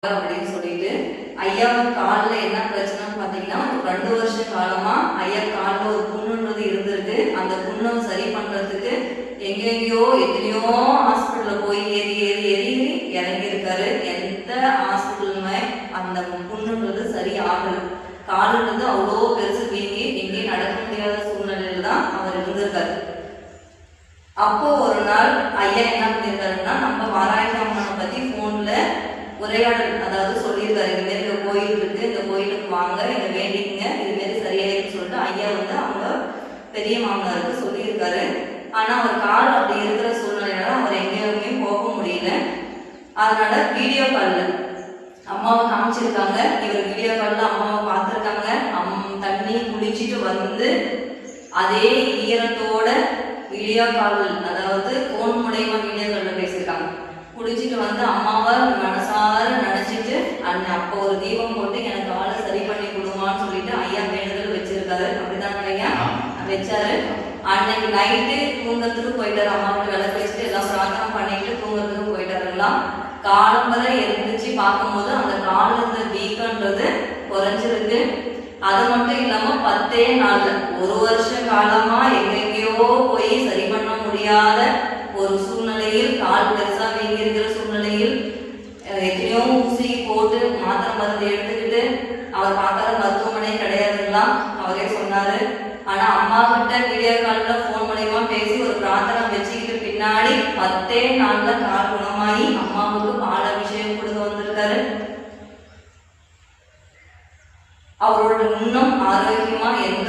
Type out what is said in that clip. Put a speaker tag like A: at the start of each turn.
A: அப்படின்னு சொல்லிட்டு ஐயா காலில் என்ன பிரச்சனைன்னு பார்த்தீங்கன்னா ஒரு 2 வருஷ காலமா ஐயா காலில் ஒரு புண்ணுன்றது இருந்திருக்கு. அந்த புண்ணை சரி பண்றதுக்கு எங்கெங்கயோ எத்தனையோ ஹாஸ்பிட்டலில் போய் ஏறி ஏறி ஏறி இறங்கியிருக்காரு. எந்த ஹாஸ்பிட்டலுமே அந்த புண்ணுன்றது சரி ஆகல. காலுன்றது அவ்வளோ பெருசு வீங்கி எங்கேயும் நடக்க முடியாத சூழ்நிலையில தான் அவர் இருந்திருக்காரு. அப்போ ஒரு நாள் ஐயா என்ன பண்ணியிருக்காருன்னா, நம்ம வாராகி அம்மனை பத்தி போன்ல உரையாடல், அதாவது சொல்லியிருக்காரு, இந்த மாரி இந்த கோயில் இருக்கு, இந்த கோயிலுக்கு வாங்க, இதை வேண்டிக்குங்க, இது மாரி சரியாயிருன்னு சொல்லிட்டு ஐயா அவங்க பெரிய மாமனாருக்கு சொல்லியிருக்காரு. ஆனா அவர் கால் அப்படி இருக்கிற சூழ்நிலையில அவர் எங்கேயுமே போக முடியல. அதனால வீடியோ கால்ல அம்மாவை காமிச்சிருக்காங்க. இவர் வீடியோ கால்ல அம்மாவை பார்த்துருக்காங்க. தண்ணி குளிச்சுட்டு வந்து அதே ஈரத்தோட வீடியோ கால், அதாவது போன் மூலயமா வீடியோ காலில் பேசியிருக்காங்க. குளிச்சுட்டு வந்து அம்மாவை மனசார நினைச்சிட்டு அப்போ ஒரு தீபம் போட்டு எனக்கு ஆளை சரி பண்ணி கொடுமான்னு சொல்லிட்டு ஐயா வேண்டுதல் வச்சிருக்காரு. அப்படிதான் ஐயா வச்சாரு. அன்னைக்கு நைட்டு தூங்கறதுக்கு போயிட்டாரு. அம்மாவுக்கு விளக்கு வச்சுட்டு எல்லாம் பிரார்த்தனை பண்ணிட்டு தூங்கறதுக்கு போயிட்டாருங்களா. காலம்பரை எழுந்திரிச்சு பார்க்கும்போது அந்த காலில் இருந்த வீக்கன்றது குறைஞ்சிருக்கு. அது மட்டும் இல்லாம 10 நாள்ல 1 வருஷ காலமா எங்கெங்கயோ போய் சரி பண்ண முடியாத ஒரு சூழ்நிலையில், கால் பெருசா வீங்கி இருக்கிற சூழ்நிலையில் எத்தனையோ ஊசி போட்டு மாத்திரை மருந்து எடுத்துக்கிட்டு அவர் பார்க்காத மருத்துவமனை கிடையாதுங்களா அவரே சொன்னாரு. ஆனா அம்மா கிட்ட வீடியோ கால்ல போன் மூலயமா பேசி ஒரு பிரார்த்தனை வச்சுக்கிட்டு பின்னாடி 10 நாள்ல கால் குணமாயி அம்மாவுக்கு பால் அபிஷேகம் கொடுக்க வந்திருக்காரு. அவரோட இன்னும் ஆரோக்கியமா எந்த